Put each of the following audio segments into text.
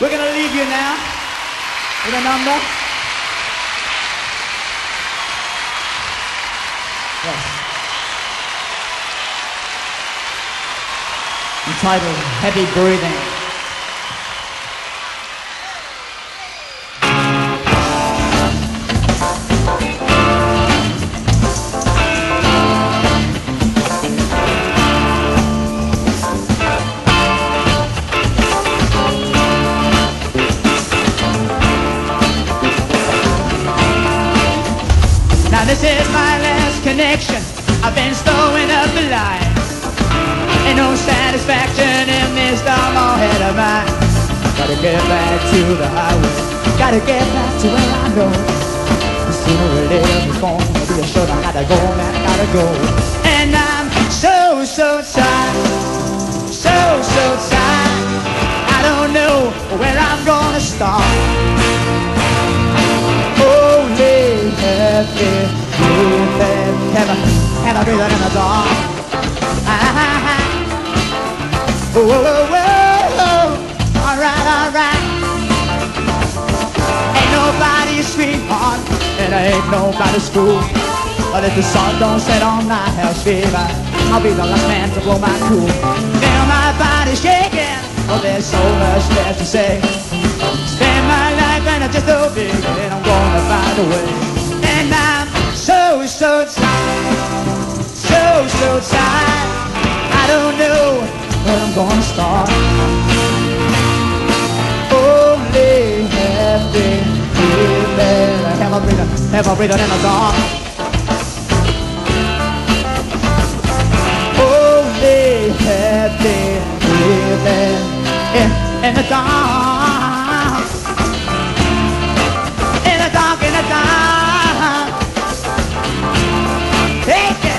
We're going to leave you now with a number. Yes. Entitled Heavy Breathing. Now this is my last connection. I've been slowing up the line. Ain't no satisfaction in this dumb old head of mine. Gotta get back to the highway. Gotta get back to where I know. Sooner or later it's gonna be a show. I gotta go, man, I gotta go. And I'm so tired. So tired. I don't know where I'm gonna start. Holy heavy breathing, heavy breathing in the dark. Whoa, whoa, whoa, alright. Ain't nobody's sweetheart, and I ain't nobody's fool. But if the sun don't set on my house, baby, I'll be the last man to blow my cool. Feel my body shaking, oh, there's so much left to say. Spend my life and I'm just so big, and I'm gonna find a way. And I'm so tired, so tired. I don't know where I'm gonna start. Only heavy breathing, heavy breathing in the dark. Only heavy breathing in the dark. In the dark, in the dark. Take it.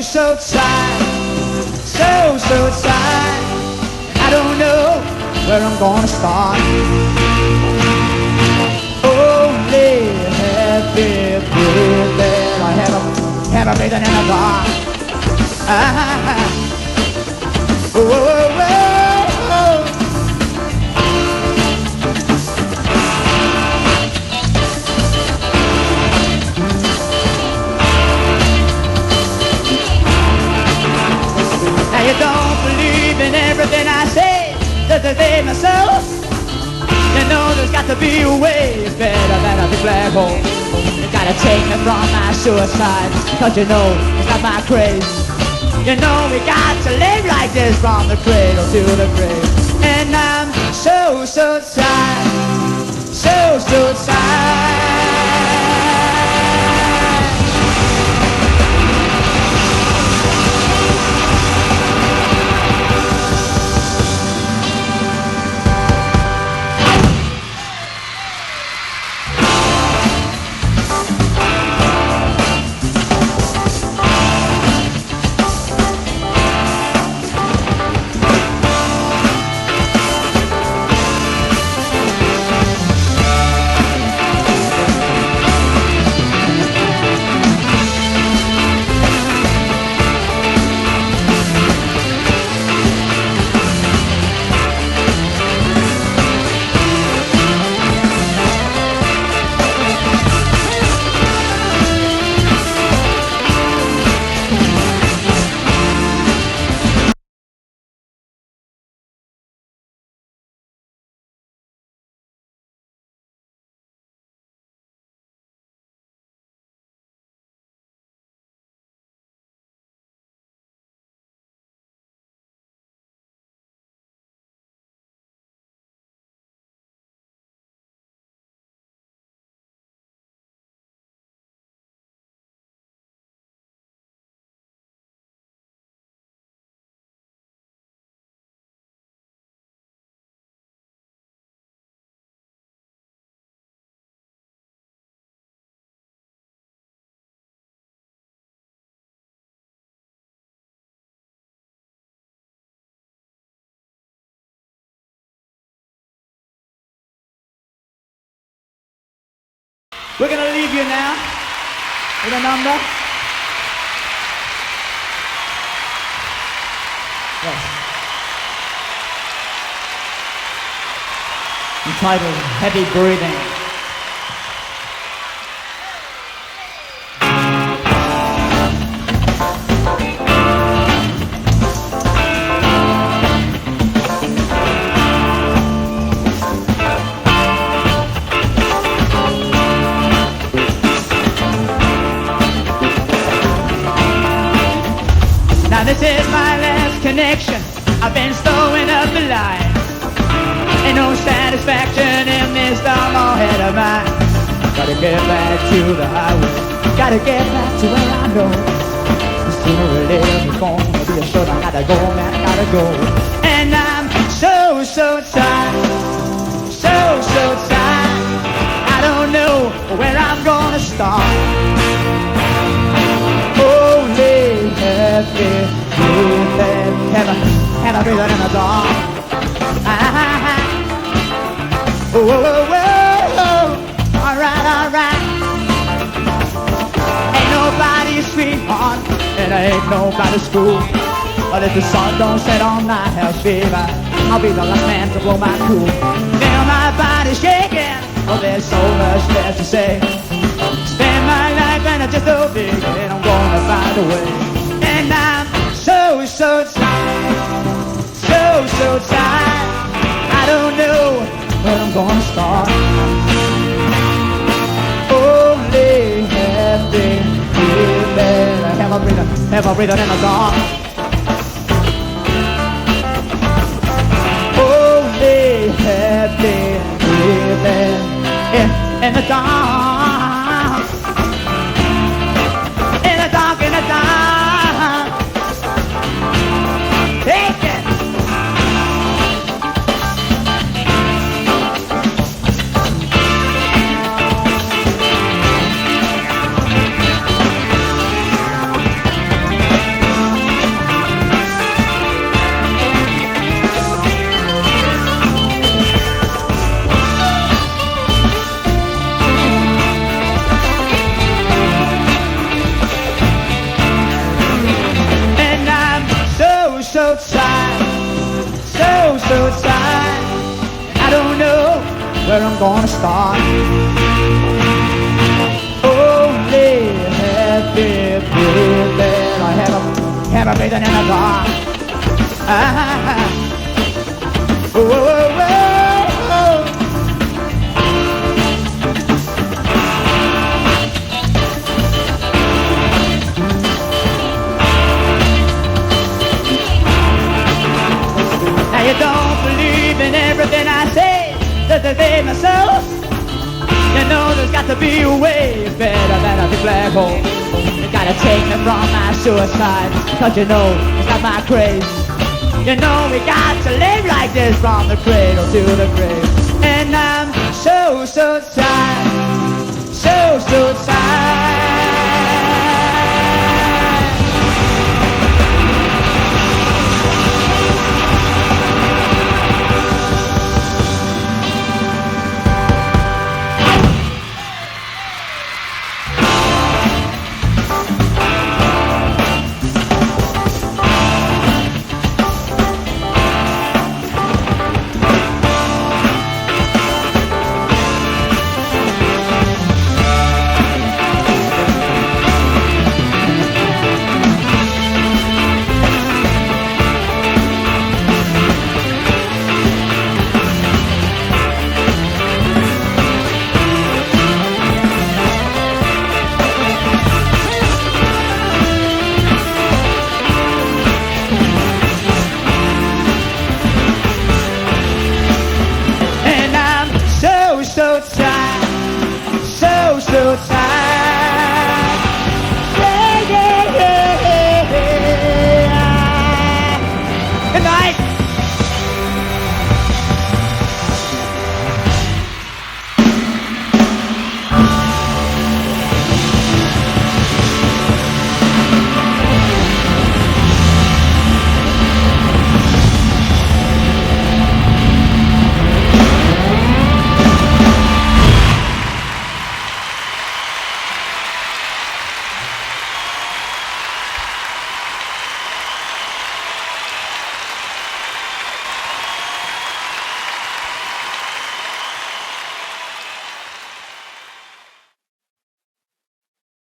So tired, so tired. I don't know where I'm gonna start. Only heavy breathing, I have a breathing in the dark. Oh. Now you don't believe in everything I say, just to save myself. You know there's got to be a way. It's better than a big black hole. You gotta take me from my suicide, cause you know it's not my craze. You know we got to live like this from the cradle to the grave. And I'm so tired, so tired. We're gonna leave you now with a number. Yes. Entitled Heavy Breathing. Now this is my last connection. I've been throwing up the line. Ain't no satisfaction in this dumb old head of mine. Gotta get back to the highway. Gotta get back to where I know. Sooner or later it's gonna be a show. I gotta go, man, I gotta go. And I'm so, so tired. So, so tired. I don't know where I'm gonna start. Only heavy breathing, heavy breathing in the dark. Oh, oh, oh, oh, alright, alright. Ain't nobody's sweetheart, and I ain't nobody's fool. But if the sun don't set on my house, baby, I'll be the last man to blow my cool. Feel my body shaking, oh, there's so much left to say. Spend my life and I just so big, and I'm gonna find a way. And I'm so, so tired, so, so tired. I don't know where I'm gonna start. Only heavy breathing, heavy breathing in the dark. Only heavy breathing in the dark. In the dark, in the dark. Take it. So tired, so, so tired. I don't know where I'm gonna start. Only heavy breathing, I have a breathing in the dark. Oh, oh, oh, oh. Now you don't believe in everything I say, just to save myself. You know there's got to be a way better than a big black hole. You gotta take me from my suicide, cause you know it's not my craze. You know we got to live like this from the cradle to the grave. And I'm so, so tired, so, so tired. So tired, so, so tired.